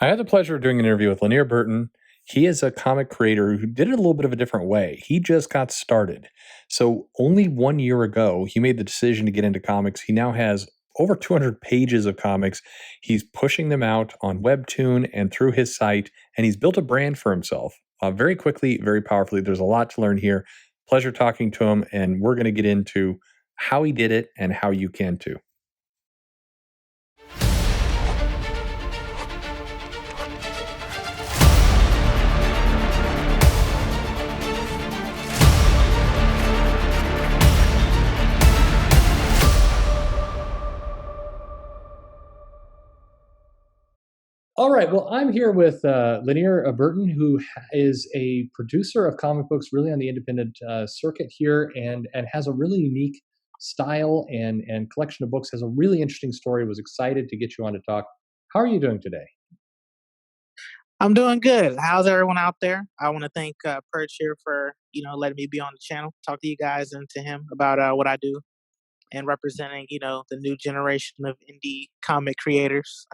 I had the pleasure of doing an interview with Lanier Burton. He is a comic creator who did it a little bit of a different way. He just got started. So, only 1 year ago, he made the decision to get into comics. He now has over 200 pages of comics. He's pushing them out on Web Toon and through his site, and he's built a brand for himself very quickly, very powerfully. There's a lot to learn here. Pleasure talking to him, and we're going to get into how he did it and how you can too. All right. Well, I'm here with Lanier Burton, who is a producer of comic books, really on the independent circuit here, and has a really unique style and collection of books. Has a really interesting story. Was excited to get you on to talk. How are you doing today? I'm doing good. How's everyone out there? I want to thank Perch here for letting me be on the channel, talk to you guys and to him about what I do and representing the new generation of indie comic creators.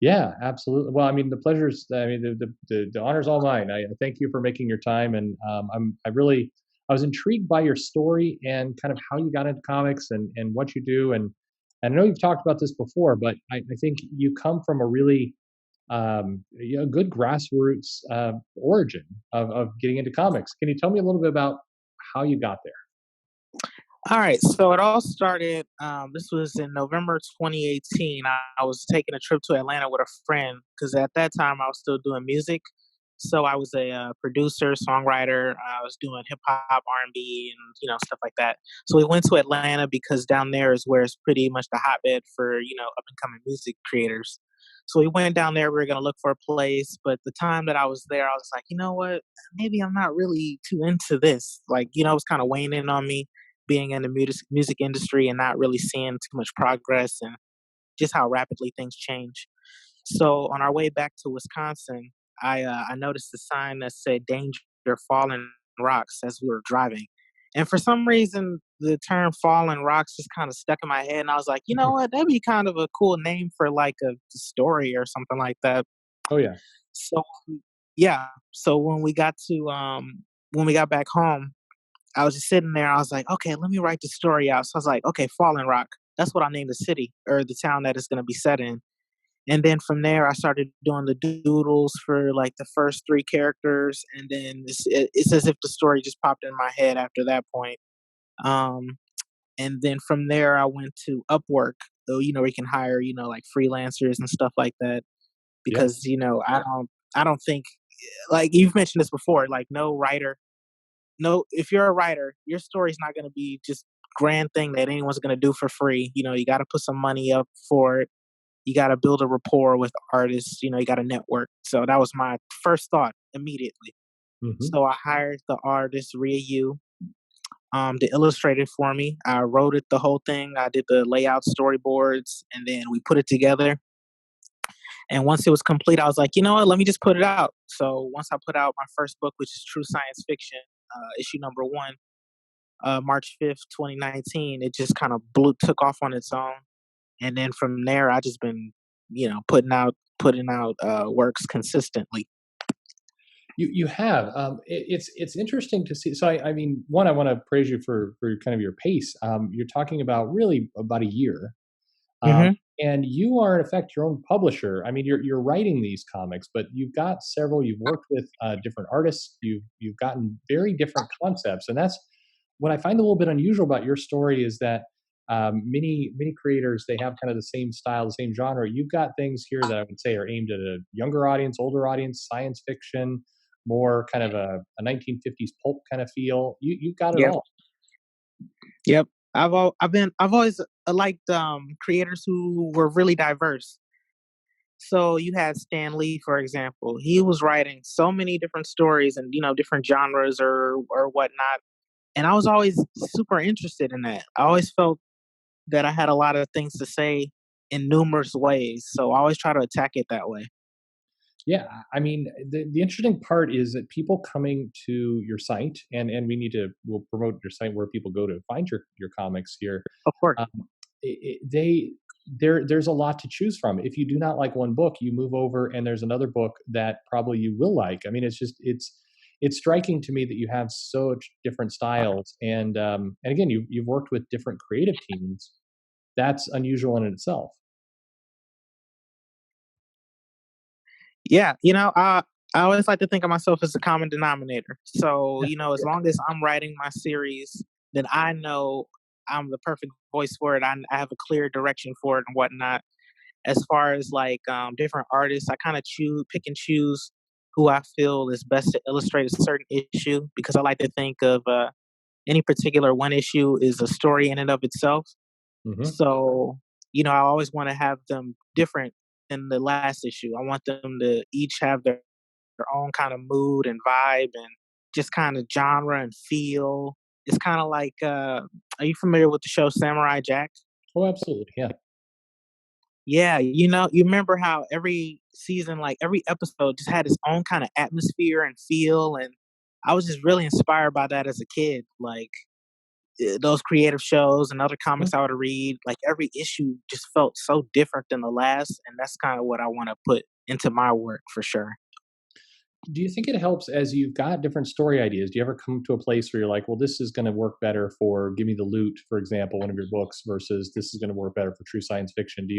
Yeah, absolutely. Well, I mean, the pleasure's. I mean, the honor's all mine. I thank you for making your time, and I was intrigued by your story and kind of how you got into comics and what you do, and I know you've talked about this before, but I think you come from a really good grassroots origin of getting into comics. Can you tell me a little bit about how you got there? All right, so it all started. This was in November 2018. I was taking a trip to Atlanta with a friend because at that time I was still doing music. So I was a producer, songwriter. I was doing hip hop, R&B, and stuff like that. So we went to Atlanta because down there is where it's pretty much the hotbed for up and coming music creators. So we went down there. We were gonna look for a place, but the time that I was there, I was like, you know what? Maybe I'm not really too into this. Like, it was kind of weighing in on me being in the music industry and not really seeing too much progress and just how rapidly things change. So on our way back to Wisconsin, I noticed a sign that said "Danger, Falling Rocks" as we were driving, and for some reason the term "Falling Rocks" just kind of stuck in my head, and I was like, you know what, that'd be kind of a cool name for like a story or something like that. Oh yeah. So yeah, so when we got back home, I was just sitting there. I was like, okay, let me write the story out. So I was like, okay, Fallen Rock. That's what I named the city or the town that it's going to be set in. And then from there, I started doing the doodles for like the first three characters. And then it's as if the story just popped in my head after that point. Um, and then from there, I went to Upwork, though, where you can hire, like freelancers and stuff like that. Yeah. Because, I don't think, like you've mentioned this before, like no writer no, if you're a writer, your story's not going to be just grand thing that anyone's going to do for free. You got to put some money up for it. You got to build a rapport with artists. You got to network. So that was my first thought immediately. Hmm. So I hired the artist Ria Yu to illustrate it for me. I wrote it the whole thing. I did the layout, storyboards, and then we put it together. And once it was complete, I was like, you know what? Let me just put it out. So once I put out my first book, which is True Science Fiction, issue number one, March 5th, 2019, it just kind of took off on its own. And then from there, I just been, putting out works consistently. You have. It's interesting to see. So I mean, one, I want to praise you for kind of your pace. You're talking about really about a year, um, Hmm. and you are in effect your own publisher. I mean, you're writing these comics, but you've got several. You've worked with different artists. You've gotten very different concepts, and that's what I find a little bit unusual about your story is that many creators they have kind of the same style, the same genre. You've got things here that I would say are aimed at a younger audience, older audience, science fiction, more kind of a 1950s pulp kind of feel. You've got it Yep. all. Yep. I've always liked creators who were really diverse. So you had Stan Lee, for example. He was writing so many different stories and different genres or whatnot, and I was always super interested in that. I always felt that I had a lot of things to say in numerous ways, so I always try to attack it that way. Yeah, I mean, the interesting part is that people coming to your site, and we'll promote your site where people go to find your comics here. Of course. Um, they there's a lot to choose from. If you do not like one book, you move over and there's another book that probably you will like. I mean, it's striking to me that you have such different styles, and again, you've worked with different creative teams. That's unusual in itself. Yeah, I always like to think of myself as a common denominator. So, as long as I'm writing my series, then I know I'm the perfect voice for it. I have a clear direction for it and whatnot. As far as like different artists, I kind of pick and choose who I feel is best to illustrate a certain issue because I like to think of any particular one issue is a story in and of itself. Hmm. So, I always want to have them different than the last issue. I want them to each have their own kind of mood and vibe and just kind of genre and feel. It's kind of like, are you familiar with the show Samurai Jack? Oh, absolutely, yeah. Yeah, you remember how every season, like every episode, just had its own kind of atmosphere and feel, and I was just really inspired by that as a kid. Like those creative shows and other comics I would read, like every issue just felt so different than the last, and that's kind of what I want to put into my work for sure. Do you think it helps as you've got different story ideas? Do you ever come to a place where you're like, well, this is going to work better for Give Me the Loot, for example, one of your books, versus this is going to work better for true science fiction? Do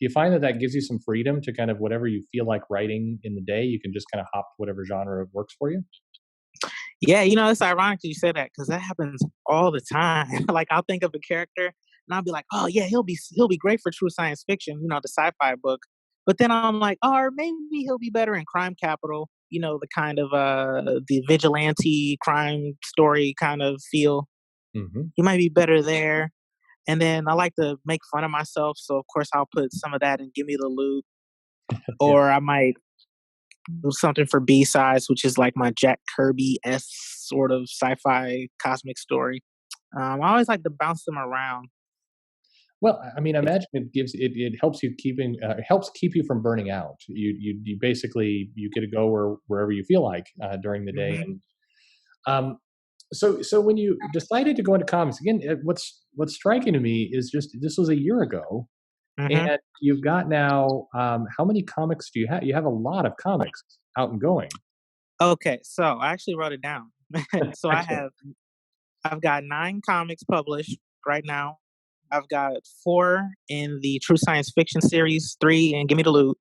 you find that that gives you some freedom to kind of whatever you feel like writing in the day, you can just kind of hop to whatever genre works for you? Yeah, it's ironic that you said that because that happens all the time. Like I'll think of a character and I'll be like, "Oh yeah, he'll be great for true science fiction," the sci-fi book. But then I'm like, "Oh, or maybe he'll be better in crime capital." The kind of the vigilante crime story kind of feel. Hmm. He might be better there. And then I like to make fun of myself, so of course I'll put some of that and give me the loot. Yeah. Or I might do something for B sides, which is like my Jack Kirby s sort of sci-fi cosmic story. I always like to bounce them around. Well, I mean, I It's imagine it helps you it helps keep you from burning out. You basically you get to go wherever you feel like during the day, Mhm, and so when you decided to go into comics again, what's striking to me is just this was a year ago, mhm. and you've got now how many comics do you have? You have a lot of comics out and going. Okay, so I actually wrote it down. So Excellent. I've got 9 comics published right now. I've got 4 in the true science fiction series, 3 in Gimme the Loot,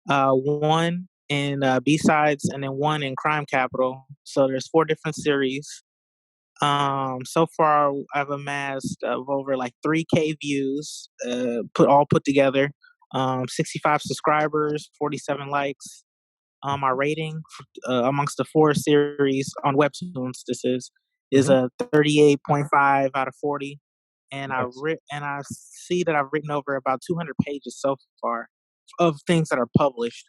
1 in B-sides, and then 1 in Crime Capital. So there's 4 different series. So far I've amassed of over like 3K views, put together. 65 subscribers, 47 likes. My rating amongst the 4 series on Web Toons, is Hmm. a 38.5 out of 40, and Nice. I see that I've written over about 200 pages so far of things that are published.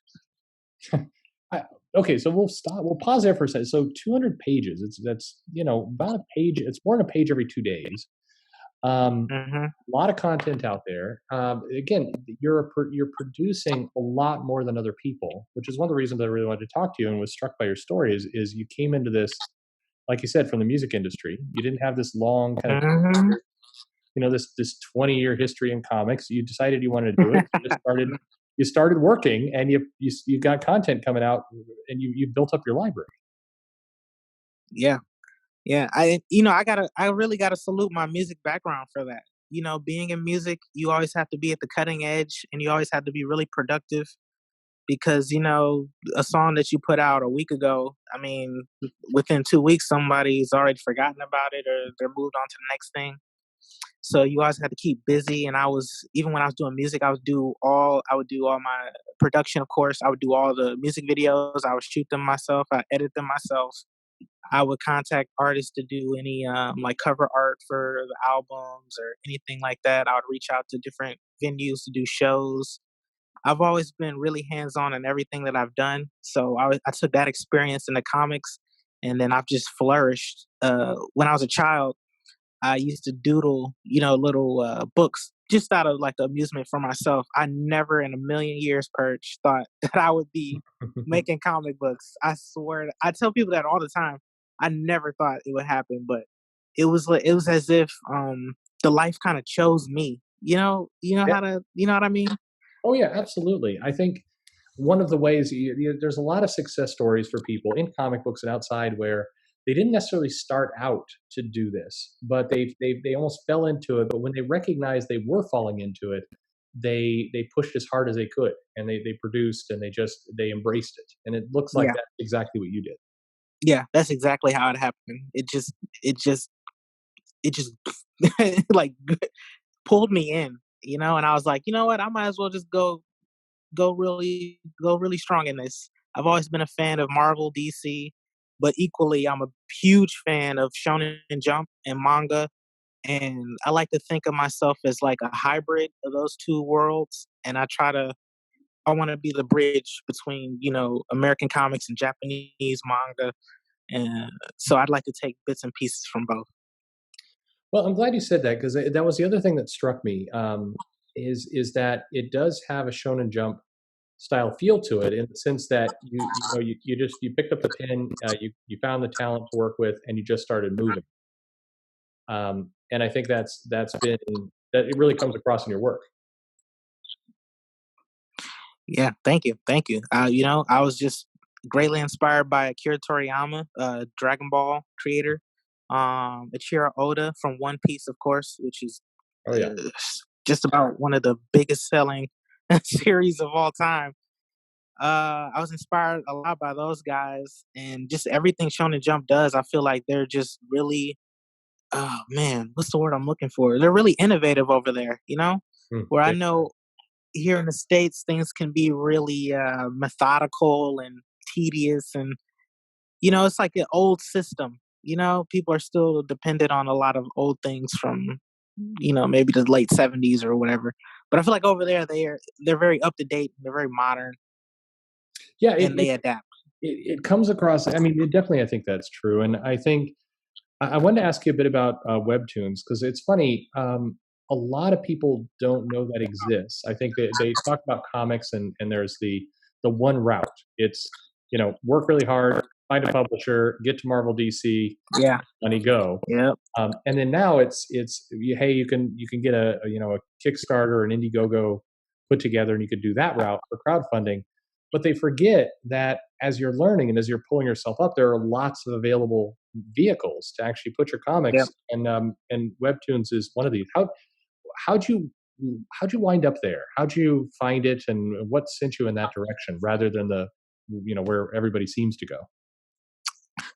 I, okay, so we'll stop. We'll pause there for a second. So 200 pages. That's about a page. It's more than a page every 2 days. Hmm. A lot of content out there. Again, you're producing a lot more than other people, which is one of the reasons I really wanted to talk to you and was struck by your story. Is you came into this, like you said, from the music industry. You didn't have this long kind of Hmm. this 20-year history in comics. You decided you wanted to do it. You started working, and you got content coming out, and you built up your library. Yeah. Yeah, I really gotta salute my music background for that. Being in music, you always have to be at the cutting edge, and you always have to be really productive because a song that you put out a week ago, I mean, within 2 weeks, somebody's already forgotten about it or they're moved on to the next thing. So you always had to keep busy, and I was even when I was doing music, I would do all my production, of course. I would do all the music videos. I would shoot them myself. I edit them myself. I would contact artists to do any like cover art for the albums or anything like that. I would reach out to different venues to do shows. I've always been really hands on in everything that I've done. So I took that experience in the comics, and then I've just flourished. When I was a child, I used to doodle, little books just out of like amusement for myself. I never in a million years, Perch, thought that I would be making comic books. I swear, I tell people that all the time. I never thought it would happen, but it was as if the life kind of chose me. Yeah. you know what I mean? Oh yeah, absolutely. I think one of the ways there's a lot of success stories for people in comic books and outside where they didn't necessarily start out to do this, but they almost fell into it. But when they recognized they were falling into it, they pushed as hard as they could, and they produced, and they embraced it. And it looks like Yeah. that's exactly what you did. Yeah, that's exactly how it happened. It just like pulled me in, and I was like, you know what? I might as well just go really strong in this. I've always been a fan of Marvel, DC, but equally I'm a huge fan of Shonen Jump and manga, and I like to think of myself as like a hybrid of those two worlds, and I want to be the bridge between, American comics and Japanese manga, and so I'd like to take bits and pieces from both. Well, I'm glad you said that because that was the other thing that struck me. Is that it does have a Shonen Jump style feel to it in the sense that you picked up the pen, you found the talent to work with, and you just started moving. And I think that's been that it really comes across in your work. Yeah, thank you. I was just greatly inspired by Akira Toriyama, Dragon Ball creator, Ichiro Oda from One Piece, of course, which is Oh yeah, uh, just about one of the biggest selling series of all time. I was inspired a lot by those guys, and just everything Shonen Jump does. I feel like they're just really, oh man, what's the word I'm looking for? They're really innovative over there. mm, Where I they, know here in the states things can be really methodical and tedious, and it's like an old system. People are still dependent on a lot of old things from maybe the late 70s or whatever. But I feel like over there they're very up to date, they're very modern, yeah. and they adapt. It comes across. I mean, it definitely. I think that's true, and I think I wanted to ask you a bit about webtoons because it's funny. A lot of people don't know that exists. I think they talk about comics and there's the one route. It's work really hard, find a publisher, get to Marvel DC, Yeah. money go. Yep. And then now hey, you can get a Kickstarter or an Indiegogo put together, and you could do that route for crowdfunding. But they forget that as you're learning and as you're pulling yourself up, there are lots of available vehicles to actually put your comics, Yep. and Webtoons is one of these. How'd you how'd you wind up there? How'd you find it, and what sent you in that direction rather than the where everybody seems to go?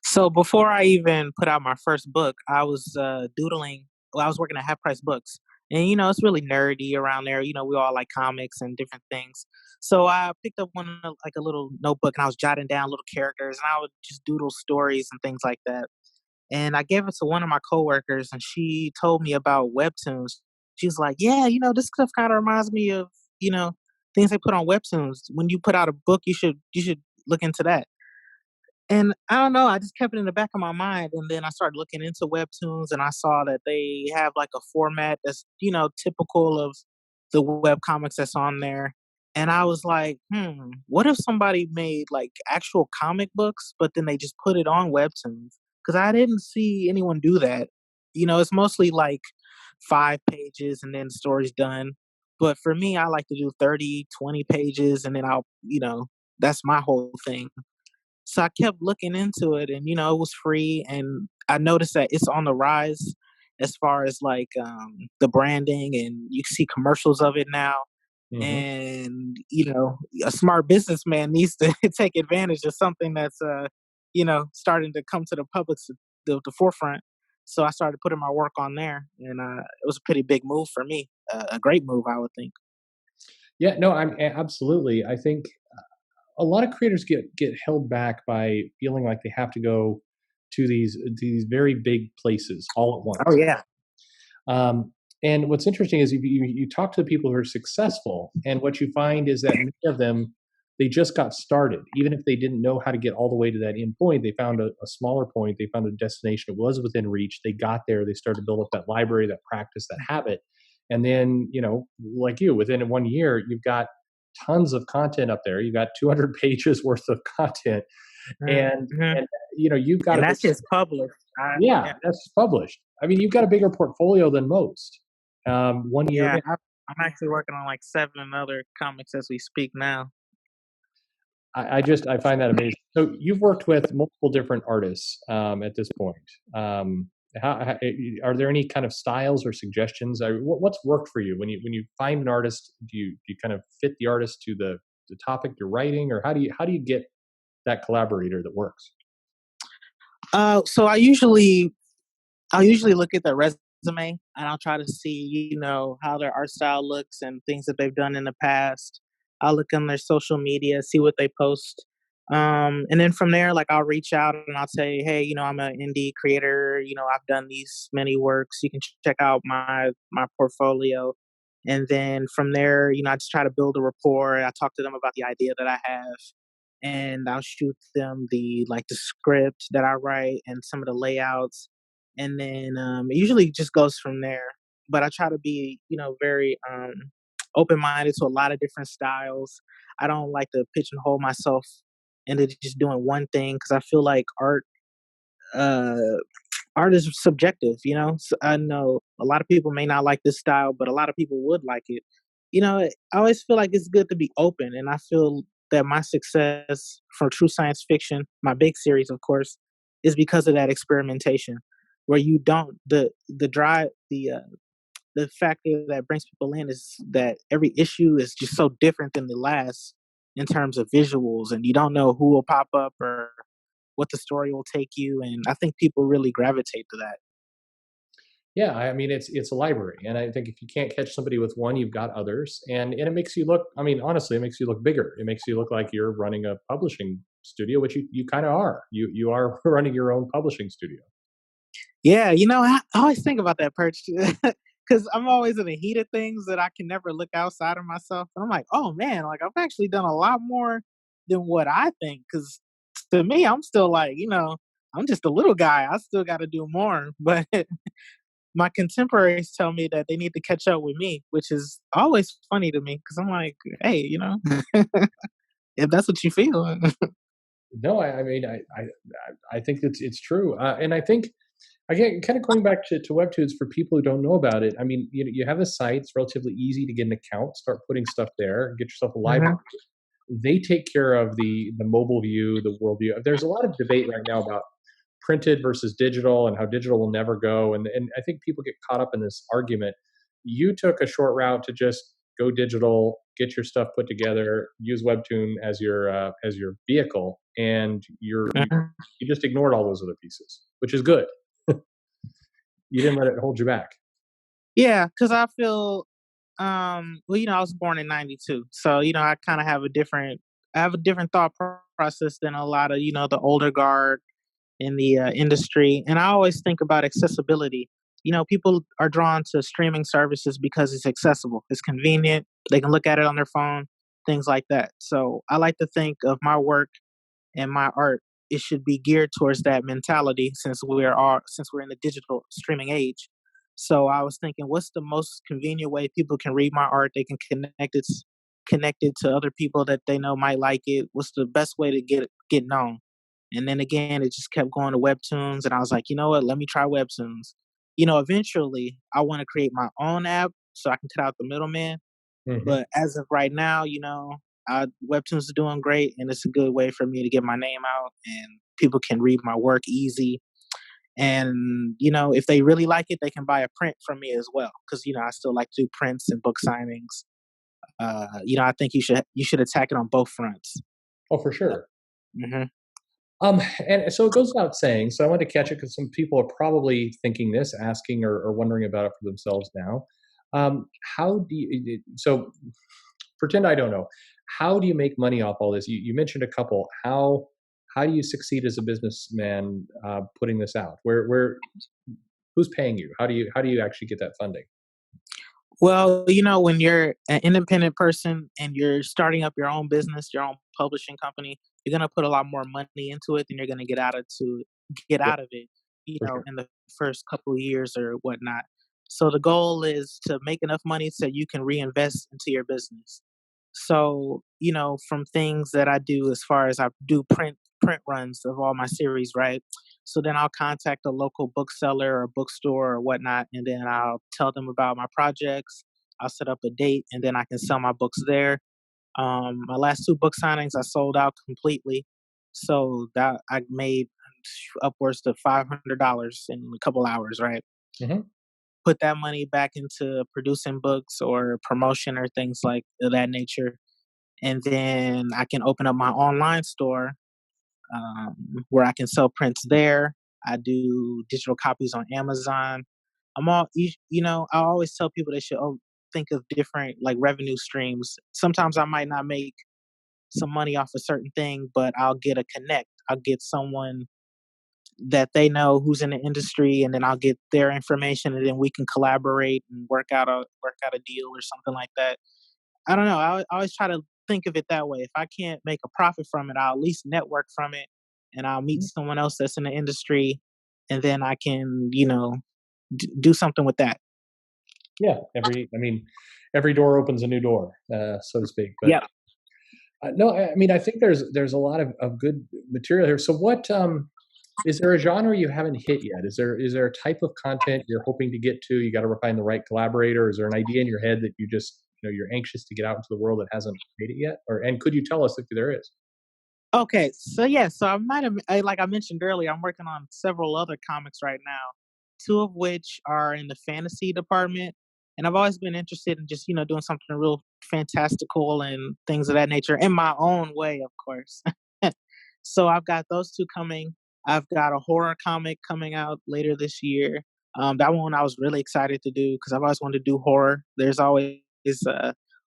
So before I even put out my first book, I was doodling. Well, I was working at Half Price Books, and it's really nerdy around there. We all like comics and different things. So I picked up like a little notebook, and I was jotting down little characters, and I would just doodle stories and things like that. And I gave it to one of my coworkers, and she told me about webtoons. She's like, "Yeah, this stuff kind of reminds me of you know things they put on webtoons. When you put out a book, you should look into that." And I don't know, I just kept it in the back of my mind, and then I started looking into webtoons, and I saw that they have like a format that's, typical of the web comics that's on there. And I was like, what if somebody made like actual comic books, but then they just put it on webtoons? Because I didn't see anyone do that. It's mostly like 5 pages and then the story's done. But for me, I like to do 30, 20 pages, and then that's my whole thing. So I kept looking into it, and it was free, and I noticed that it's on the rise as far as like the branding, and you see commercials of it now. Hmm. And a smart businessman needs to take advantage of something that's starting to come to the public's the forefront. So I started putting my work on there, and it was a pretty big move for me, a great move, I would think. Yeah, no, absolutely. I think a lot of creators get held back by feeling like they have to go to these very big places all at Oh once. yeah. Um, and what's interesting is you talk to the people who are successful, and what you find is that many of them they just got started. Even if they didn't know how to get all the way to that end point, they found a smaller point. They found a destination that was within reach. They got there. They started to build up that library, that practice, that habit, and then like you, within 1 year, you've got tons of content up there. You've got 200 pages worth of content, and Mhm. and you've got And a big, that's just published. yeah, Yeah. that's published. I mean, you've got a bigger portfolio than most. One year Yeah, in. I'm actually working on like 7 other comics as we speak now. I find that amazing. So you've worked with multiple different artists at this point. Are there any kind of styles or suggestions? What's worked for you when you find an artist? Do you kind of fit the artist to the topic you're writing, or how do you get that collaborator that works? So I'll usually look at their resume and I'll try to see, how their art style looks and things that they've done in the past. I'll look on their social media, see what they post. And then from there, like I'll reach out and I'll say, hey, I'm an indie creator. I've done these many works. You can check out my portfolio. And then from there, I just try to build a rapport. I talk to them about the idea that I have, and I'll shoot them the script that I write and some of the layouts, and then it usually just goes from there. But I try to be, very open minded to a lot of different styles. I don't like to pigeonhole myself into just doing one thing because I feel like uh, art is subjective. So I know a lot of people may not like this style, but a lot of people would like it. I always feel like it's good to be open, and I feel that my success for true science fiction, my big series, of course, is because of that experimentation, where you don't the drive the factor that brings people in is that every issue is just so different than the last in terms of visuals, and you don't know who will pop up or what the story will take you, and I think people really gravitate to that. Yeah, I mean it's a library, and I think if you can't catch somebody with one, you've got others, and it makes you look. I mean, honestly, it makes you look bigger. It makes you look like you're running a publishing studio, which you kind of are. You are running your own publishing studio. Yeah, I always think about that, Perch, because I'm always in the heat of things that I can never look outside of myself. And I'm like, oh man, like I've actually done a lot more than what I think. Because to me, I'm still like, I'm just a little guy. I still got to do more. But my contemporaries tell me that they need to catch up with me, which is always funny to me because I'm like, hey, if that's what you feel. No, I mean I think it's true, and I think again, kind of going back to webtoons for people who don't know about it. I mean, you have a site; it's relatively easy to get an account, start putting stuff there, get yourself a library. Mhm. They take care of the mobile view, the world view. There's a lot of debate right now about printed versus digital and how digital will never go. And I think people get caught up in this argument. You took a short route to just go digital, get your stuff put together, use Webtoon as your vehicle, and Mhm. you just ignored all those other pieces, which is good. You didn't let it hold you back. Yeah, because I feel well, I was born in '92, so I kind of have a different process than a lot of the older guard in the industry, and I always think about accessibility. People are drawn to streaming services because it's accessible, it's convenient, they can look at it on their phone, things like that. So I like to think of my work and my art, it should be geared towards that mentality since we're in the digital streaming age. So I was thinking, what's the most convenient way people can read my art? They can connect it to other people that they know might like it. What's the best way to get known? And then again, it just kept going to webtoons, and I was like, you know what? Let me try webtoons. Eventually, I want to create my own app so I can cut out the middleman, Hmm. but as of right now, Webtoons is doing great, and it's a good way for me to get my name out, and people can read my work easy. And if they really like it, they can buy a print from me as well. Because I still like to do prints and book signings. I think you should attack it on both fronts. Oh, for sure. Hmm. And so it goes without saying. So I want to catch it because some people are probably thinking this, asking or wondering about it for themselves now. How do you? So pretend I don't know. How do you make money off all this? You mentioned a couple. How do you succeed as a businessman putting this out? Where who's paying you? How do you actually get that funding? Well, when you're an independent person and you're starting up your own business, your own publishing company, you're gonna put a lot more money into it than you're gonna get Yeah, out of it, for sure. in the first couple of years or whatnot. So the goal is to make enough money so you can reinvest into your business. So, from things that I do as far as I do print runs of all my series, right? So then I'll contact a local bookseller or bookstore or whatnot, and then I'll tell them about my projects. I'll set up a date, and then I can sell my books there. My last two book signings, I sold out completely, so that I made upwards to $500 in a couple hours, right? Hmm. Put that money back into producing books or promotion or things like that nature, and then I can open up my online store where I can sell prints there. I do digital copies on Amazon. I always tell people they should think of different like revenue streams. Sometimes I might not make some money off a certain thing, but I'll get a connect. I'll get someone that they know who's in the industry, and then I'll get their information, and then we can collaborate and work out a deal or something like that. I don't know. I always try to think of it that way. If I can't make a profit from it, I'll at least network from it, and I'll meet someone else that's in the industry, and then I can, do something with that. Yeah, every door opens a new door, so to speak. But Yep. no, I mean, I think there's a lot of good material here. So, what is there a genre you haven't hit yet? Is there a type of content you're hoping to get to? You got to find the right collaborator. Is there an idea in your head that you're anxious to get out into the world that hasn't made it yet? And could you tell us if there is? Okay, so yeah, so I might have, like I mentioned earlier, I'm working on several other comics right now, two of which are in the fantasy department, and I've always been interested in just doing something real fantastical and things of that nature in my own way, of course. So I've got those two coming. I've got a horror comic coming out later this year. That one I was really excited to do because I've always wanted to do horror. There's always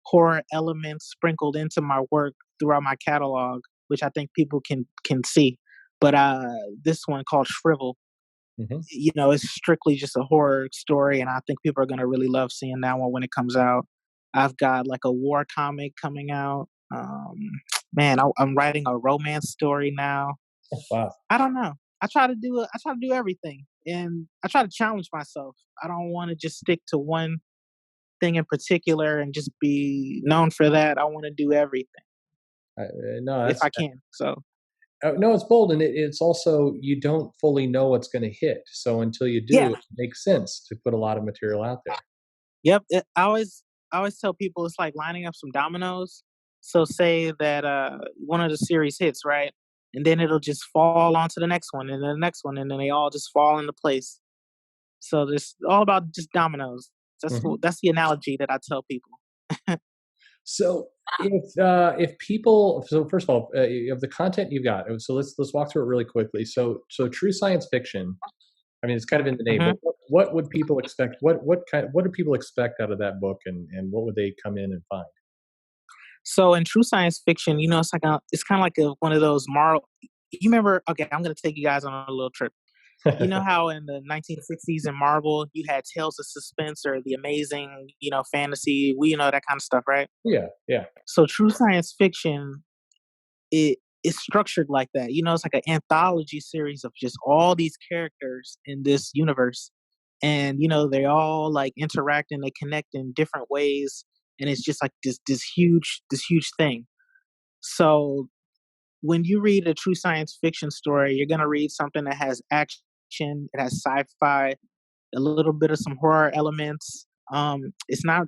horror elements sprinkled into my work throughout my catalog, which I think people can see. But this one called Shrivel, Hmm. it's strictly just a horror story, and I think people are gonna really love seeing that one when it comes out. I've got like a war comic coming out. Man, I'm writing a romance story now. Wow. I don't know. I try to do everything, and I try to challenge myself. I don't want to just stick to one thing in particular and just be known for that. I want to do everything No, if that's I can. So no, it's bold, and it's also you don't fully know what's going to hit. So until you do, yeah, it makes sense to put a lot of material out there. yep. I always tell people it's like lining up some dominoes. So say that one of the series hits, right? And then it'll just fall onto the next one and the next one, and then they all just fall into place. So this all about just dominoes. Hmm. That's the analogy that I tell people. So if people, so first of all, of the content you've got, so let's walk through it really quickly. So true science fiction. I mean, it's kind of in the name, but Mhm. what would people expect? What do people expect out of that book, and what would they come in and find? So in true science fiction, it's kind of like one of those moral. You remember? Okay, I'm gonna take you guys on a little trip. You know how in the 1960s in Marvel you had Tales of Suspense or the Amazing, fantasy, that kind of stuff, right? Yeah, yeah. So true science fiction, it is structured like that. It's like an anthology series of just all these characters in this universe, and they all like interact and they connect in different ways, and it's just like this huge thing. So when you read a true science fiction story, you're gonna read something that has action, it has sci-fi, a little bit of some horror elements. It's not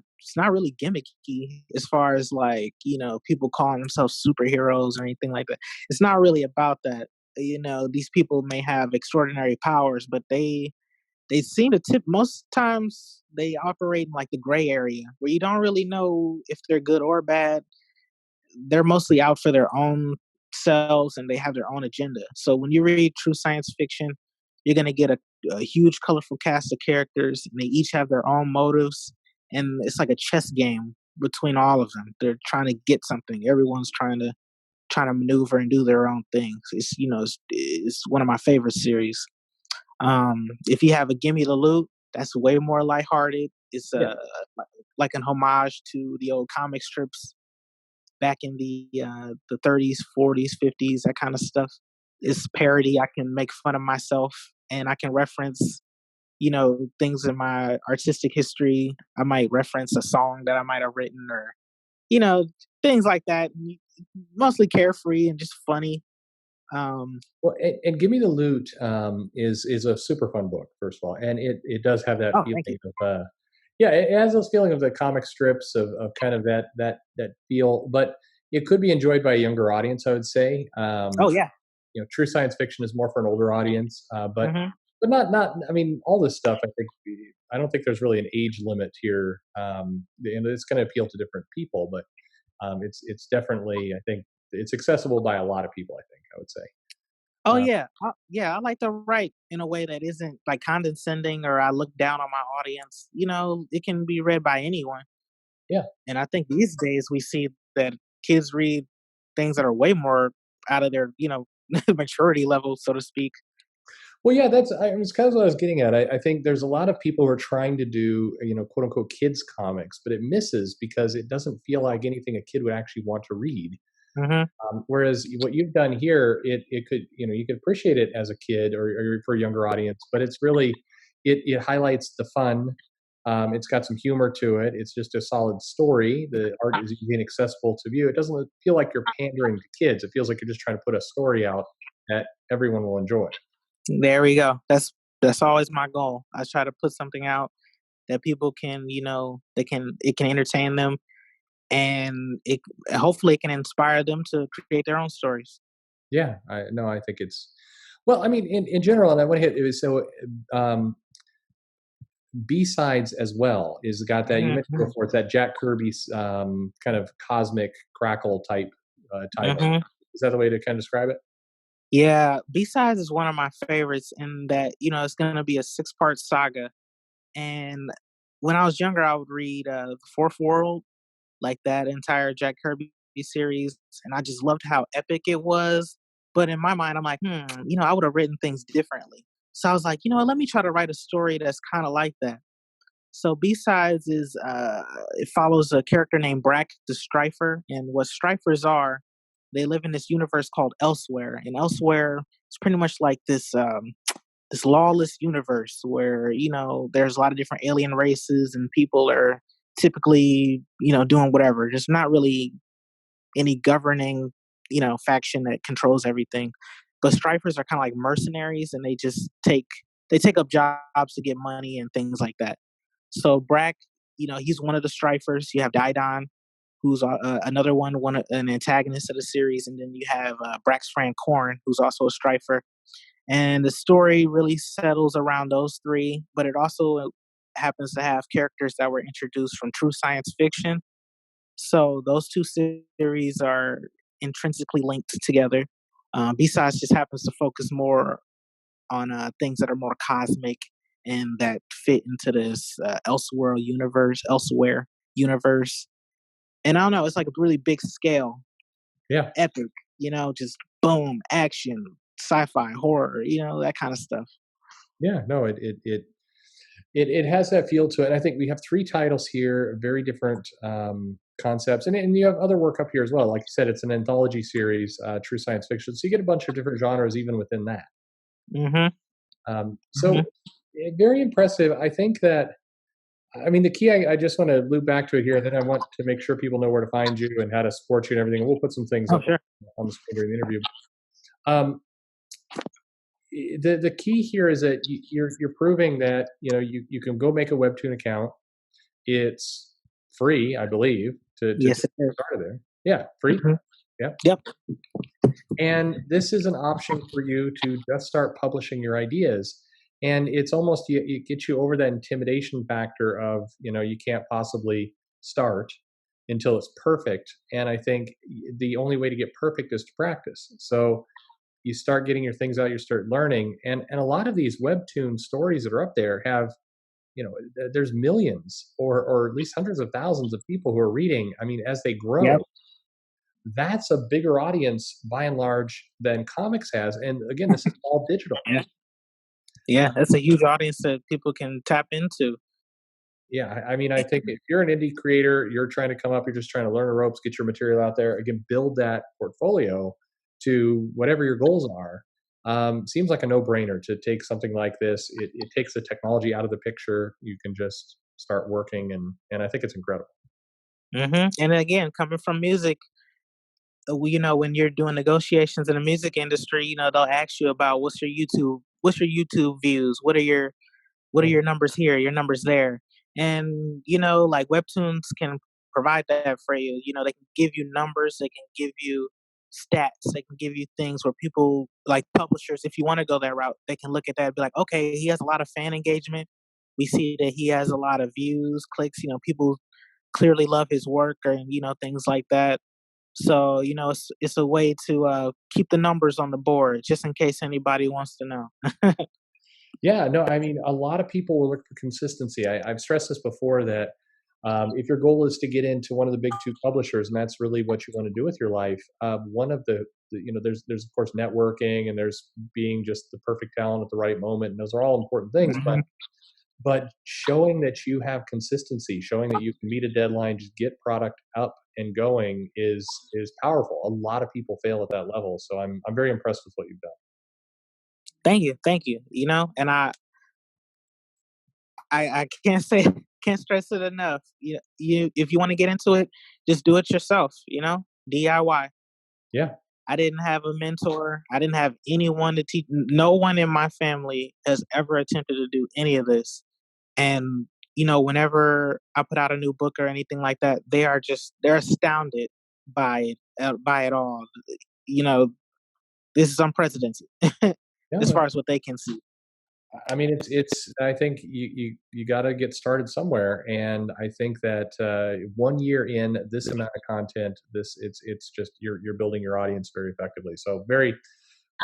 really gimmicky as far as like people calling themselves superheroes or anything like that. It's not really about that. These people may have extraordinary powers, but they seem to tip most times they operate in like the gray area where you don't really know if they're good or bad. They're mostly out for their own selves and they have their own agenda. So when you read true science fiction, you're going to get a huge, colorful cast of characters, and they each have their own motives. And it's like a chess game between all of them. They're trying to get something. Everyone's trying to maneuver and do their own things. It's one of my favorite series. If you have a Gimme the Loot, that's way more lighthearted. It's Yeah. like an homage to the old comic strips back in the 30s, 40s, 50s, that kind of stuff. It's parody. I can make fun of myself and I can reference, things in my artistic history. I might reference a song that I might have written or, you know, things like that. Mostly carefree and just funny. Well, and Give Me the Loot is a super fun book, first of all, and it does have that Oh, thank you. feeling of yeah, it has those feeling of the comic strips of kind of that feel, but it could be enjoyed by a younger audience, I would say. Oh yeah. True science fiction is more for an older audience, Hmm. but not. I mean, all this stuff. I don't think there's really an age limit here, and it's going to appeal to different people, but it's definitely, I think it's accessible by a lot of people. I think I would say. Oh Uh, yeah, yeah. I like to write in a way that isn't like condescending or I look down on my audience. It can be read by anyone. yeah. And I think these days we see that kids read things that are way more out of their, maturity level, so to speak. Well, yeah, it was kind of what I was getting at. I think there's a lot of people who are trying to do, quote unquote, kids comics, but it misses because it doesn't feel like anything a kid would actually want to read. Hmm. Whereas what you've done here, it could, you could appreciate it as a kid or for a younger audience, but it's really, it highlights the fun. It's got some humor to it. It's just a solid story. The art is easy and accessible to view. It doesn't feel like you're pandering to kids. It feels like you're just trying to put a story out that everyone will enjoy. There we go. That's always my goal. I try to put something out that people can, it can entertain them, and it hopefully it can inspire them to create their own stories. Yeah, I no, I think it's well. I mean, in general, and I want to hit it was so B sides as well is got that you mentioned Hmm. before. It's that Jack Kirby's kind of cosmic crackle type title. Hmm. Is that the way to kind of describe it? Yeah, B-Sides is one of my favorites in that, it's gonna be a six-part saga. And when I was younger, I would read The Fourth World, like that entire Jack Kirby series, and I just loved how epic it was. But in my mind, I'm like, I would have written things differently. So I was like, let me try to write a story that's kind of like that. So B-Sides is it follows a character named Brack the Strifer, and what Strifers are, they live in this universe called Elsewhere, and Elsewhere is pretty much like this lawless universe where there's a lot of different alien races and people are typically doing whatever. There's not really any governing faction that controls everything. But strifers are kind of like mercenaries, and they take up jobs to get money and things like that. So Brack, he's one of the strifers. You have Didon, who's another an antagonist of the series, and then you have Brack's friend Corn, who's also a strifer. And the story really settles around those three, but it also happens to have characters that were introduced from true science fiction. So those two series are intrinsically linked together. Besides, just happens to focus more on things that are more cosmic and that fit into this elsewhere universe. And I don't know, it's like a really big scale, Yeah, epic, just boom, action, sci-fi, horror, that kind of stuff. yeah. No, it has that feel to it. I think we have three titles here, very different concepts, and you have other work up here as well. Like you said, it's an anthology series, true science fiction, so you get a bunch of different genres even within that. Mhm. So Mhm. very impressive. I think that I mean the key. I just want to loop back to it here. Then I want to make sure people know where to find you and how to support you and everything. And we'll put some things Oh, up sure. on the screen during the interview. Um, the key here is that you're proving that you can go make a Webtoon account. It's free, I believe, to get Yes, it is. started there. Yeah, free. Mhm. Yeah. Yep. And this is an option for you to just start publishing your ideas. And it's almost it gets you over that intimidation factor of you can't possibly start until it's perfect. And I think the only way to get perfect is to practice. So you start getting your things out, you start learning, and a lot of these webtoon stories that are up there have there's millions or at least hundreds of thousands of people who are reading. I mean, as they Yep. grow, that's a bigger audience by and large than comics has. And again, this is all digital. Yeah. Yeah, that's a huge audience that people can tap into. Yeah, I mean, I think if you're an indie creator, you're trying to come up, you're just trying to learn the ropes, get your material out there, again, build that portfolio to whatever your goals are. Seems like a no-brainer to take something like this. It takes the technology out of the picture. You can just start working, and I think it's incredible. And again, coming from music, when you're doing negotiations in the music industry, they'll ask you about what's your YouTube views, what are Mm. your numbers here, your numbers there, and like Webtoons can provide that for you. They can give you numbers, they can give you stats, they can give you things where people like publishers, if you want to go that route, they can look at that and be like, okay, he has a lot of fan engagement. We see that he has a lot of views, clicks. People clearly love his work, or things like that. So it's a way to keep the numbers on the board, just in case anybody wants to know. Yeah, no, I mean, a lot of people will look for consistency. I've stressed this before that if your goal is to get into one of the big two publishers, and that's really what you want to do with your life, one of there's of course networking, and there's being just the perfect talent at the right moment, and those are all important things. But Mhm. showing that you have consistency, showing that you can meet a deadline, just get product up and going is powerful. A lot of people fail at that level, so I'm very impressed with what you've done. Thank you, thank you. And I can't say can't stress it enough. You if you want to get into it, just do it yourself. DIY. Yeah. I didn't have a mentor. I didn't have anyone to teach. No one in my family has ever attempted to do any of this. And whenever I put out a new book or anything like that, they're astounded by it all. You know, this is unprecedented as No, far as what they can see. I mean, it's. I think you got to get started somewhere, and I think that 1 year in this amount of content, it's just you're building your audience very effectively. So very,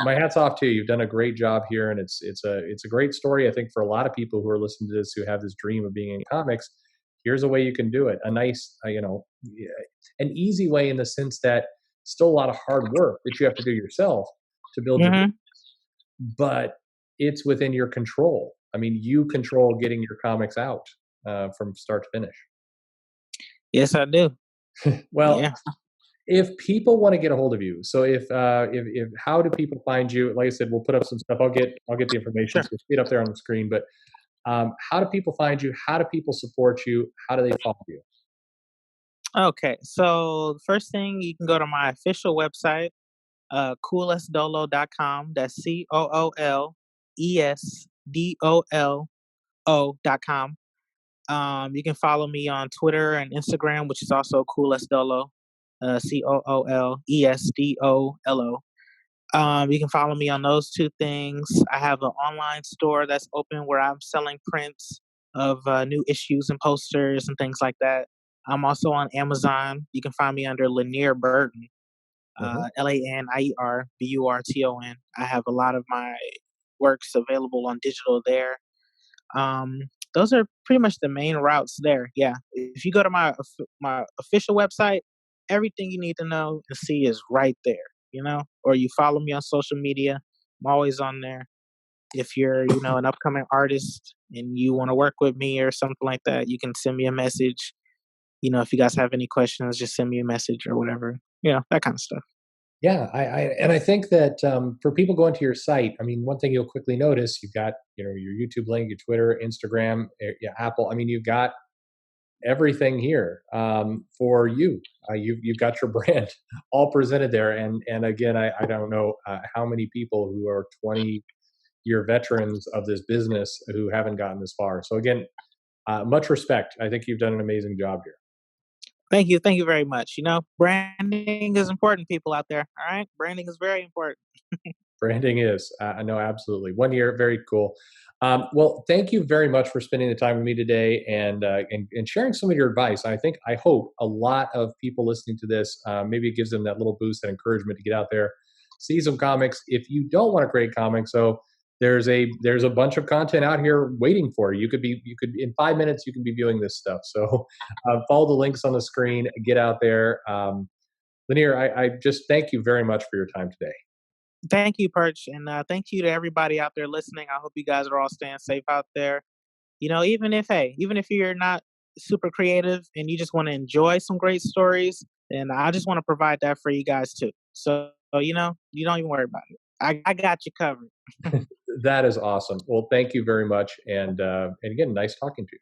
my hats off to you. You've done a great job here, and it's a great story. I think for a lot of people who are listening to this who have this dream of being in comics, here's a way you can do it. A nice, yeah, an easy way in the sense that still a lot of hard work that you have to do yourself to build your, Hmm. but it's within your control. I mean, you control getting your comics out from start to finish. Yes, I do. Well, Yeah, if people want to get a hold of you, so if how do people find you? Like I said, we'll put up some stuff. I'll get the information, sure. so we'll see it up there on the screen. But how do people find you? How do people support you? How do they follow you? Okay, so the first thing, you can go to my official website, coolestdolo.com. That's COOLESDOLO.com. You can follow me on Twitter and Instagram, which is also coolestdolo, COOLESDOLO. You can follow me on those two things. I have an online store that's open where I'm selling prints of new issues and posters and things like that. I'm also on Amazon. You can find me under Lanier Burton, Mhm. LANIERBURTON. I have a lot of my works available on digital there. Um, those are pretty much the main routes there. Yeah, if you go to my official website, everything you need to know and see is right there. Or you follow me on social media. I'm always on there. If you're, an upcoming artist and you want to work with me or something like that, you can send me a message. If you guys have any questions, just send me a message or whatever. That kind of stuff. Yeah, I think that for people going to your site, I mean, one thing you'll quickly notice, you've got your YouTube link, your Twitter, Instagram, yeah, Apple. I mean, you've got everything here for you. You've got your brand all presented there, and again, I don't know how many people who are 20-year veterans of this business who haven't gotten this far. So again, much respect. I think you've done an amazing job here. Thank you very much. Branding is important, people out there. All right, branding is very important. Branding is. I know absolutely. 1 year, very cool. Well, thank you very much for spending the time with me today and sharing some of your advice. I hope a lot of people listening to this, maybe it gives them that little boost and encouragement to get out there, see some comics. If you don't want to create comics, so there's a bunch of content out here waiting for you. You could in 5 minutes you can be viewing this stuff. So follow the links on the screen. Get out there. Lanier, I just thank you very much for your time today. Thank you, Perch, and thank you to everybody out there listening. I hope you guys are all staying safe out there. Even if you're not super creative and you just want to enjoy some great stories, then I just want to provide that for you guys too. So you don't even worry about it. I got you covered. That is awesome. Well, thank you very much, and again, nice talking to you.